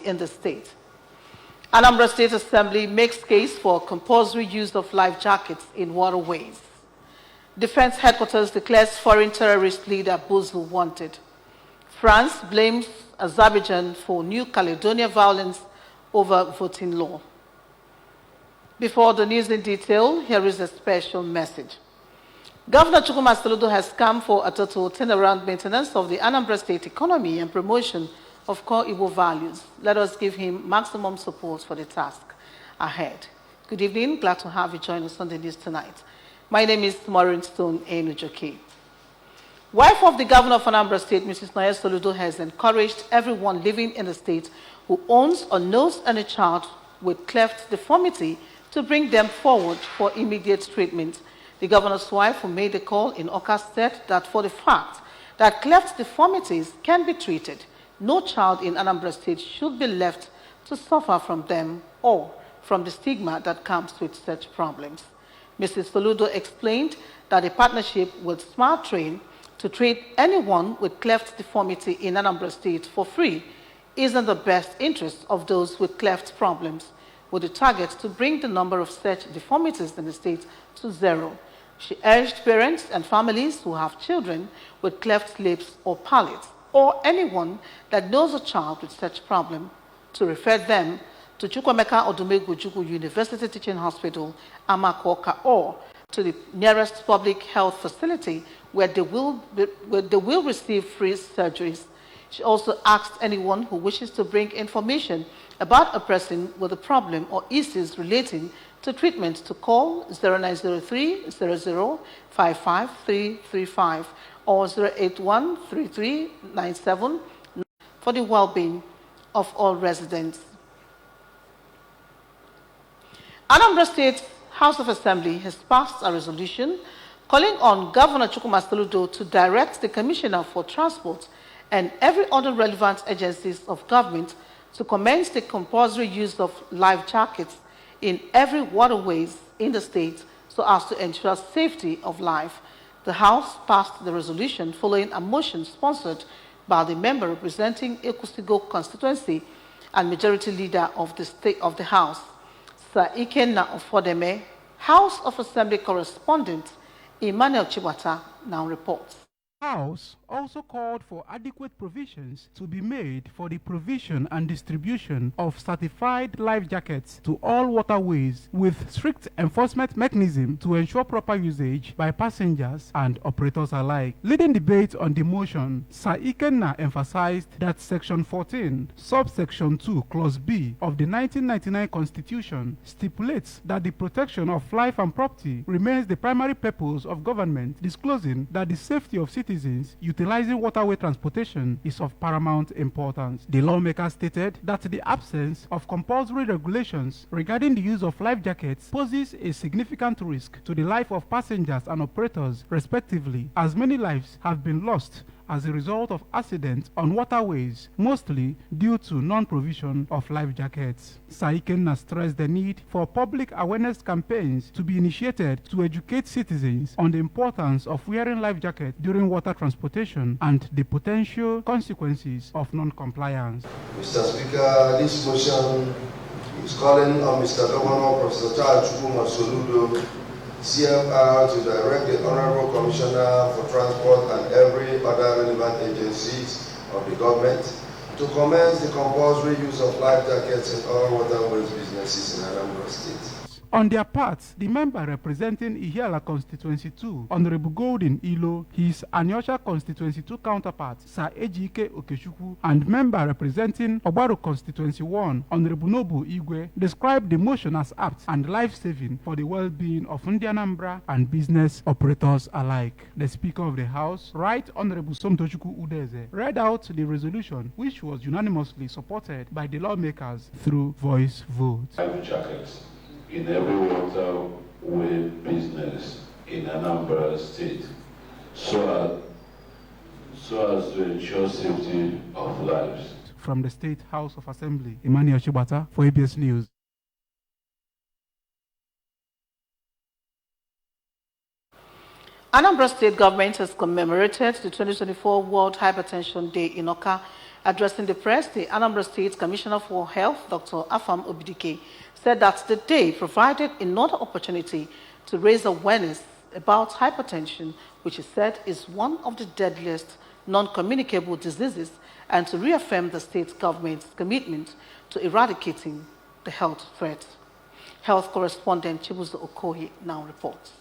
in the state. Anambra State Assembly makes case for compulsory use of life jackets in waterways. Defense Headquarters declares foreign terrorist leader Bouzou wanted. France blames Azerbaijan for New Caledonia violence over voting law. Before the news in detail, here is a special message. Governor Chukwuma Soludo has come for a total turnaround maintenance of the Anambra State economy and promotion of core Igbo values. Let us give him maximum support for the task ahead. Good evening. Glad to have you join us on the news tonight. My name is Maureen Stone Enujoke. Wife of the governor of Anambra State, Mrs. Noye Soludo, has encouraged everyone living in the state who owns or knows any child with cleft deformity to bring them forward for immediate treatment. The governor's wife, who made the call in Oka, said that for the fact that cleft deformities can be treated, no child in Anambra State should be left to suffer from them or from the stigma that comes with such problems. Mrs. Soludo explained that a partnership with Smart Train to treat anyone with cleft deformity in Anambra State for free is in the best interest of those with cleft problems, with the target to bring the number of such deformities in the state to zero. She urged parents and families who have children with cleft lips or palates, or anyone that knows a child with such problem, to refer them to Chukwuemeka Odumegwu University Teaching Hospital, Amakoka, or to the nearest public health facility where they will receive free surgeries. She also asked anyone who wishes to bring information about a person with a problem or issues relating to treatment to call 0903 00 55335 or 081 3397 for the well-being of all residents. Anambra State House of Assembly has passed a resolution calling on Governor Chukwuma Soludo to direct the Commissioner for Transport and every other relevant agencies of government to commence the compulsory use of life jackets in every waterways in the state so as to ensure safety of life. The House passed the resolution following a motion sponsored by the member representing Ekusigo constituency and majority leader of the House, Sir Ikenna Ofodeme. House of Assembly correspondent Emmanuel Chibata now reports. House also called for adequate provisions to be made for the provision and distribution of certified life jackets to all waterways with strict enforcement mechanism to ensure proper usage by passengers and operators alike. Leading debate on the motion, Sir Ikenna emphasized that Section 14, Subsection 2, Clause B of the 1999 Constitution stipulates that the protection of life and property remains the primary purpose of government, disclosing that the safety of citizens utilizing waterway transportation is of paramount importance. The lawmaker stated that the absence of compulsory regulations regarding the use of life jackets poses a significant risk to the life of passengers and operators, respectively, as many lives have been lost as a result of accidents on waterways, mostly due to non-provision of life jackets. Sir Ikenna stressed the need for public awareness campaigns to be initiated to educate citizens on the importance of wearing life jackets during water transportation and the potential consequences of non-compliance. Mr. Speaker, this motion is calling on Mr. Governor Professor Charles Chukwuma Soludo, CFR, to direct the Honorable Commissioner for Transport and every other relevant agencies of the government to commence the compulsory use of life jackets in all waterways businesses in Anambra State. On their part, the member representing Ihiala Constituency 2, Honorable Golden Ilo, his Anyosha Constituency 2 counterpart, Sir Ejike Okechukwu, and member representing Obaro Constituency 1, Honorable Nobu Igwe, described the motion as apt and life-saving for the well-being of Anambra and business operators alike. The Speaker of the House, Right Honorable Somtochukwu Udeze, read out the resolution, which was unanimously supported by the lawmakers through voice vote. Life jackets in every waterway business in Anambra State, so as to ensure safety of lives. From the State House of Assembly, Emmanuel Chibata for ABS News. Anambra State government has commemorated the 2024 World Hypertension Day in Oka Addressing the press, the Anambra State Commissioner for Health, Dr. Afam Obidike, said that the day provided another opportunity to raise awareness about hypertension, which he said is one of the deadliest non-communicable diseases, and to reaffirm the state government's commitment to eradicating the health threat. Health correspondent Chibuzo Okoye now reports.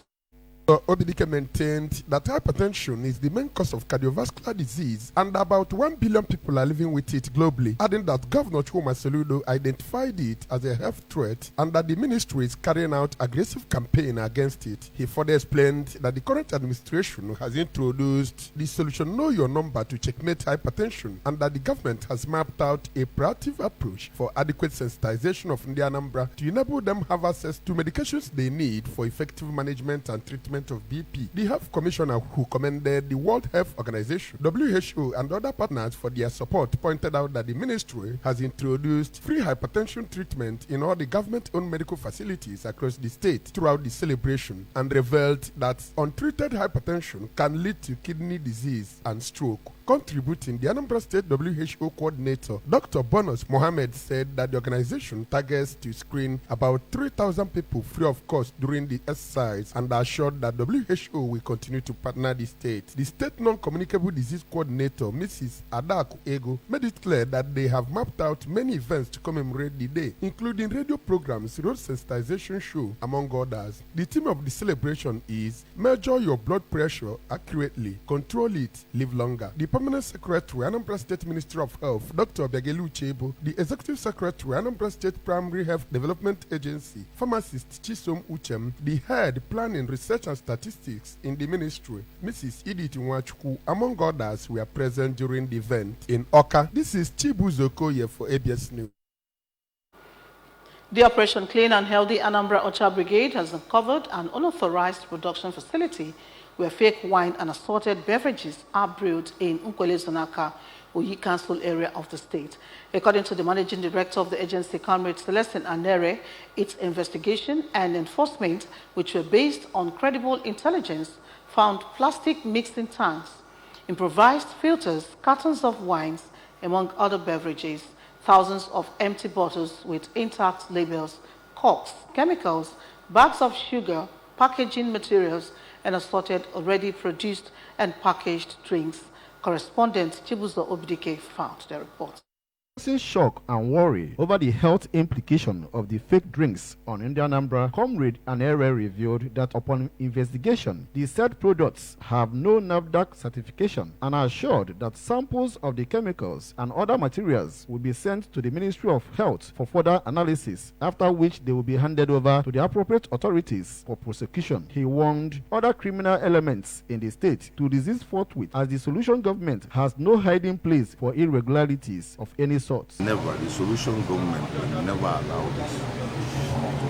Obidike maintained that hypertension is the main cause of cardiovascular disease and about 1 billion people are living with it globally, adding that Governor Chuma Soludo identified it as a health threat and that the ministry is carrying out aggressive campaign against it. He further explained that the current administration has introduced the solution Know Your Number to checkmate hypertension and that the government has mapped out a proactive approach for adequate sensitization of Anambra to enable them have access to medications they need for effective management and treatment of BP. The Health Commissioner, who commended the World Health Organization, WHO, and other partners for their support, pointed out that the ministry has introduced free hypertension treatment in all the government-owned medical facilities across the state throughout the celebration, and revealed that untreated hypertension can lead to kidney disease and stroke. Contributing, the Anambra State WHO coordinator, Dr. Bonus Mohammed, said that the organization targets to screen about 3,000 people free of cost during the exercise and assured that WHO will continue to partner the state. The state non-communicable disease coordinator, Mrs. Adaku Ego, made it clear that they have mapped out many events to commemorate the day, including radio programs, road sensitization show, among others. The theme of the celebration is Measure Your Blood Pressure Accurately, Control It, Live Longer. The Permanent Secretary, Anambra State Ministry of Health, Dr. Begelu Chebo, the Executive Secretary, Anambra State Primary Health Development Agency, Pharmacist Chisom Uchem, the Head Planning, Research and Statistics in the ministry, Mrs. Edith Nwachukwu, among others, were present during the event in Oka. This is Chibuzo Okoye for ABS News. The Operation Clean and Healthy Anambra Ocha Brigade has uncovered an unauthorized production facility where fake wine and assorted beverages are brewed in Nkwele Zonaka, Oyi Council area of the state. According to the managing director of the agency, Comrade Celestin Anere, its investigation and enforcement, which were based on credible intelligence, found plastic mixing tanks, improvised filters, cartons of wines, among other beverages, thousands of empty bottles with intact labels, corks, chemicals, bags of sugar, packaging materials, and assorted already produced and packaged drinks. Correspondent Chibuzo Obidike found the report. Shock and worry over the health implication of the fake drinks on Indian Anambra, Comrade Anere revealed that upon investigation, the said products have no NAFDAC certification and assured that samples of the chemicals and other materials will be sent to the Ministry of Health for further analysis, after which they will be handed over to the appropriate authorities for prosecution. He warned other criminal elements in the state to desist forthwith, as the solution government has no hiding place for irregularities of any sort. Never, the solution government will never allow this to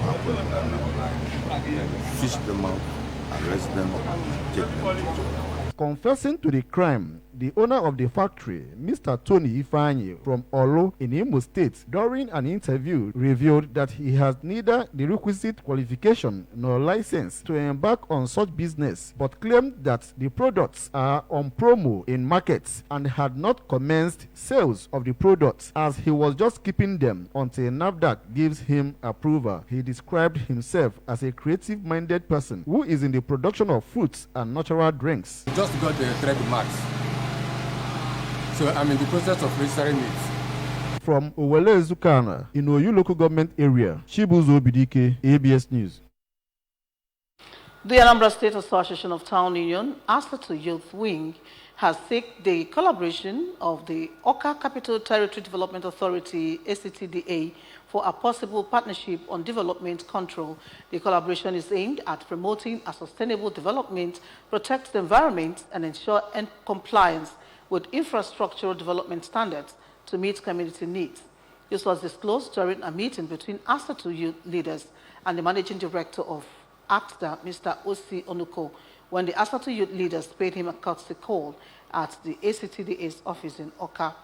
happen in Anambra. Fish them out, arrest them, take them to jail. Confessing to the crime, the owner of the factory, Mr. Tony Ifeanyi from Olo in Imo State, during an interview, revealed that he has neither the requisite qualification nor license to embark on such business, but claimed that the products are on promo in markets and had not commenced sales of the products, as he was just keeping them until NAFDAC gives him approval. He described himself as a creative-minded person who is in the production of fruits and natural drinks. Just got the trademarks. So I'm in the process of registering it. From Owele Zukana in Oyu local government area, Chibuzo Obidike, ABS News. The Anambra State Association of Town Union, ASATU Youth Wing, has sought the collaboration of the Oka Capital Territory Development Authority, ACTDA, for a possible partnership on development control. The collaboration is aimed at promoting a sustainable development, protect the environment, and ensure compliance with infrastructural development standards to meet community needs. This was disclosed during a meeting between ASATU youth leaders and the managing director of ACTA, Mr. Osi Onuko, when the ASATU youth leaders paid him a courtesy call at the ACTDA's office in Oka.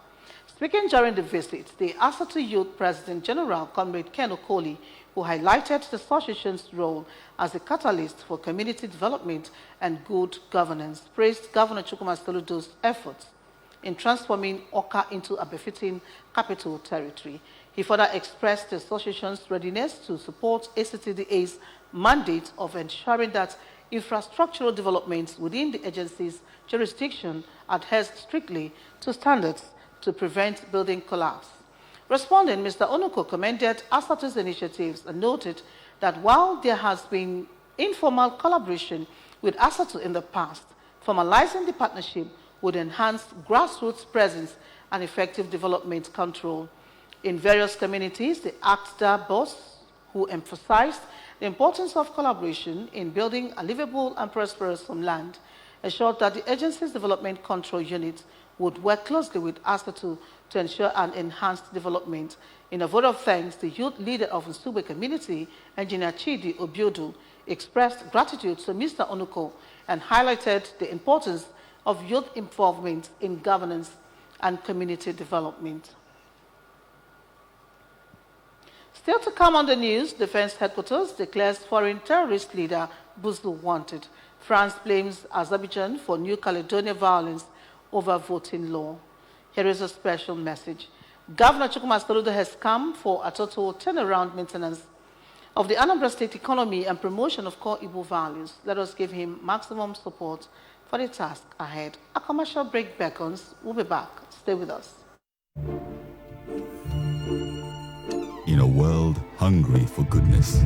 Speaking during the visit, the ASATU Youth President General, Comrade Ken Okoli, who highlighted the association's role as a catalyst for community development and good governance, praised Governor Chukwuma Soludo's efforts in transforming Oka into a befitting capital territory. He further expressed the association's readiness to support ACTDA's mandate of ensuring that infrastructural developments within the agency's jurisdiction adheres strictly to standards to prevent building collapse. Responding, Mr. Onuko commended ASATU's initiatives and noted that while there has been informal collaboration with ASATU in the past, formalizing the partnership would enhance grassroots presence and effective development control. In various communities, the ACTA boss, who emphasized the importance of collaboration in building a livable and prosperous homeland, assured that the agency's development control unit would work closely with ASATU to ensure an enhanced development. In a vote of thanks, the youth leader of Nsugbe community, Engineer Chidi Obiodu, expressed gratitude to Mr. Onuko and highlighted the importance of youth involvement in governance and community development. Still to come on the news, Defense Headquarters declares foreign terrorist leader Bouzou wanted. France blames Azerbaijan for New Caledonia violence over voting law. Here is a special message. Governor Chukwuma Soludo has come for a total turnaround maintenance of the Anambra State economy and promotion of core Igbo values. Let us give him maximum support for the task ahead. A commercial break beckons. We'll be back. Stay with us. In a world hungry for goodness,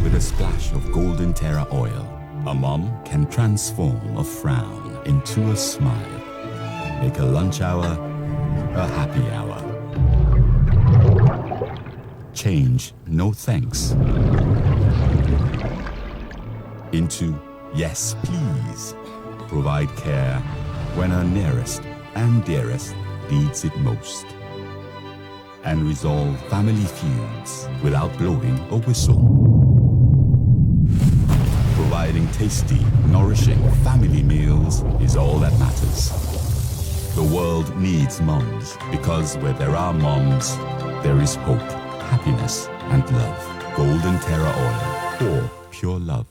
with a splash of Golden Terra oil, a mom can transform a frown into a smile. Make a lunch hour a happy hour. Change no thanks into yes please. Provide care when our nearest and dearest needs it most. And resolve family feuds without blowing a whistle. Providing tasty, nourishing family meals is all that matters. The world needs moms because where there are moms, there is hope, happiness, and love. Golden Terra Oil, or pure love.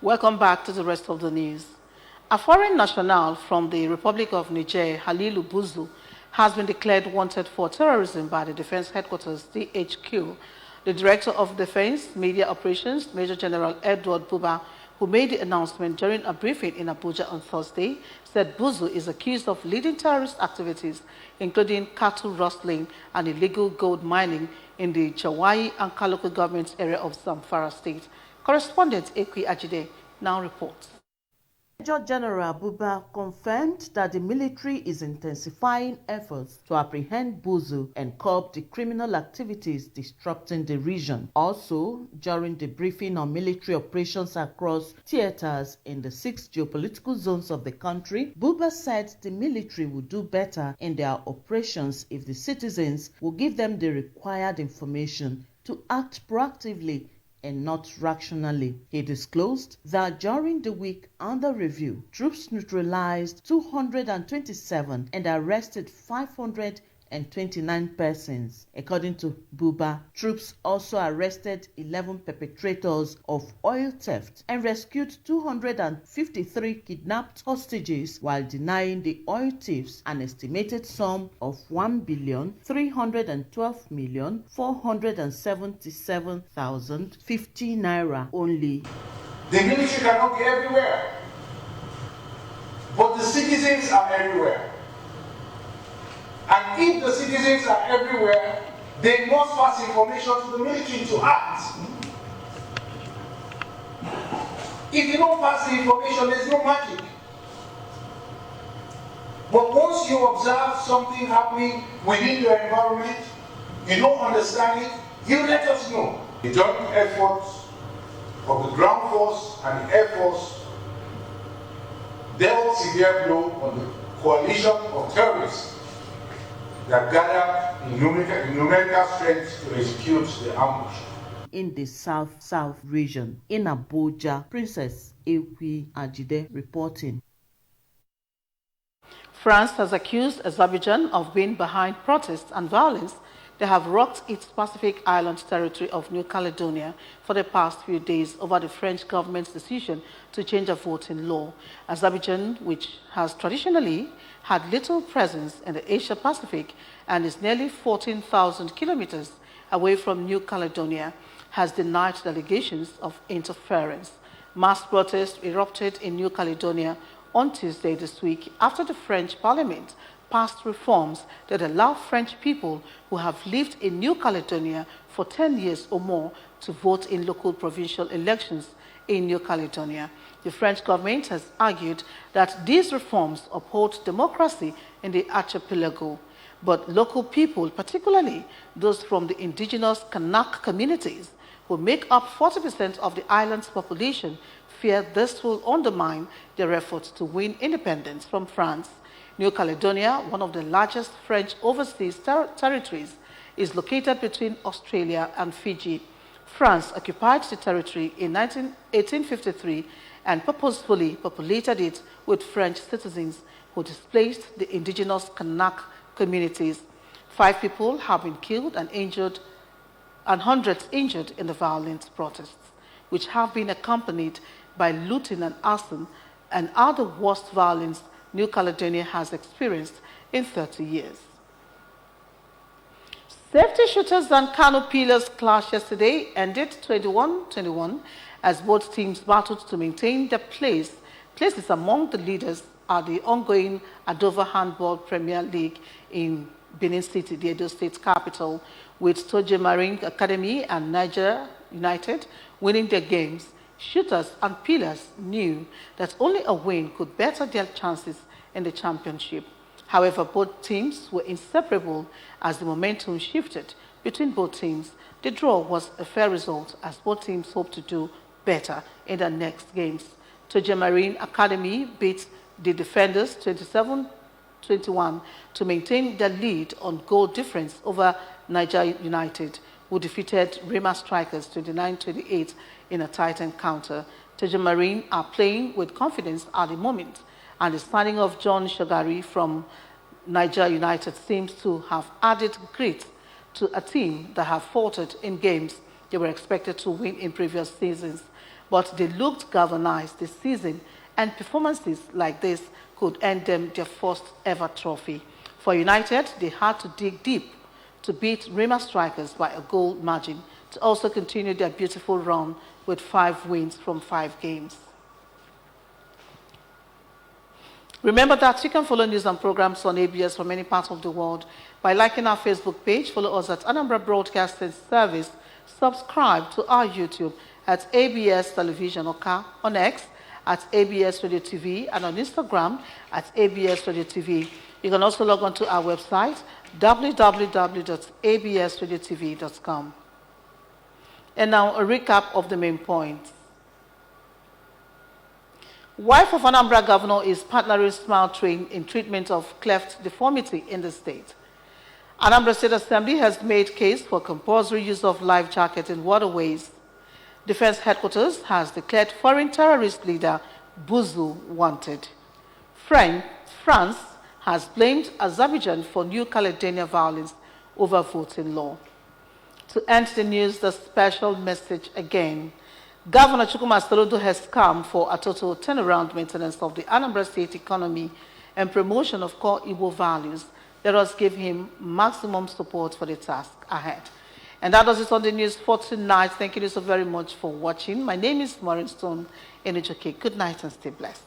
Welcome back to the rest of the news. A foreign national from the Republic of Niger, Halilu Bouzou, has been declared wanted for terrorism by the Defense Headquarters, DHQ. The Director of Defense Media Operations, Major General Edward Buba, who made the announcement during a briefing in Abuja on Thursday, said Bouzou is accused of leading terrorist activities, including cattle rustling and illegal gold mining in the Chawai and local government area of Zamfara State. Correspondent Ekwi Ajide now reports. Major General Buba confirmed that the military is intensifying efforts to apprehend Bouzou and curb the criminal activities disrupting the region. Also, during the briefing on military operations across theaters in the 6 geopolitical zones of the country, Buba said the military will do better in their operations if the citizens will give them the required information to act proactively and not rationally. He disclosed that during the week under review, troops neutralized 227 and arrested 529 persons. According to Buba, troops also arrested 11 perpetrators of oil theft and rescued 253 kidnapped hostages while denying the oil thieves an estimated sum of 1,312,477,050 naira only. The military cannot be everywhere, but the citizens are everywhere. And if the citizens are everywhere, they must pass information to the military to act. If you don't pass the information, there's no magic. But once you observe something happening within your environment, you don't understand it, you let us know. The joint efforts of the ground force and the air force dealt severe blow on the coalition of terrorists that gathered in numerical strength to execute the ambush. In the South region, in Abuja, Princess Ekwi Ajide reporting. France has accused Azerbaijan of being behind protests and violence They have rocked its Pacific Island territory of New Caledonia for the past few days over the French government's decision to change a voting law. Azerbaijan, which has traditionally had little presence in the Asia-Pacific and is nearly 14,000 kilometers away from New Caledonia, has denied the allegations of interference. Mass protests erupted in New Caledonia on Tuesday this week after the French parliament passed reforms that allow French people who have lived in New Caledonia for 10 years or more to vote in local provincial elections in New Caledonia. The French government has argued that these reforms uphold democracy in the archipelago, but local people, particularly those from the indigenous Kanak communities, who make up 40% of the island's population, fear this will undermine their efforts to win independence from France. New Caledonia, one of the largest French overseas territories, is located between Australia and Fiji. France occupied the territory in 1853 and purposefully populated it with French citizens who displaced the indigenous Kanak communities. 5 people have been killed and injured, and hundreds injured in the violent protests, which have been accompanied by looting and arson and are the worst violence New Caledonia has experienced in 30 years. Safety shooters and canopilas clash yesterday ended 21-21 as both teams battled to maintain their places among the leaders at the ongoing Adova Handball Premier League in Benin City, the Edo State capital, with Toje Marine Academy and Niger United winning their games. Shooters and pillars knew that only a win could better their chances in the championship. However, both teams were inseparable as the momentum shifted between both teams. The draw was a fair result as both teams hoped to do better in their next games. Toje Marine Academy beat the defenders 27-21 to maintain their lead on goal difference over Niger United, who defeated Rema Strikers 29-28 in a tight encounter. Toje Marine are playing with confidence at the moment, and the signing of John Shagari from Niger United seems to have added grit to a team that have faltered in games they were expected to win in previous seasons. But they looked galvanized this season, and performances like this could earn them their first ever trophy. For United, they had to dig deep to beat Rema Strikers by a goal margin to also continue their beautiful run with 5 wins from 5 games. Remember that you can follow news and programs on ABS from any part of the world by liking our Facebook page, follow us at Anambra Broadcasting Service, subscribe to our YouTube at ABS Television Oka, on X at ABS Radio TV, and on Instagram at ABS Radio TV. You can also log on to our website, www.absradiotv.com. And now a recap of the main points. Wife of Anambra Governor is partnering Smile Train in treatment of cleft deformity in the state. Anambra State Assembly has made case for compulsory use of life jacket in waterways. Defense Headquarters has declared foreign terrorist leader Bouzou wanted. France has blamed Azerbaijan for New Caledonia violence over voting law. To end the news, the special message again. Governor Chukwuma Soludo has come for a total turnaround maintenance of the Anambra State economy and promotion of core Igbo values. Let us give him maximum support for the task ahead. And that does it on the news for tonight. Thank you so very much for watching. My name is Maureen Stone Enijoke. Good night and stay blessed.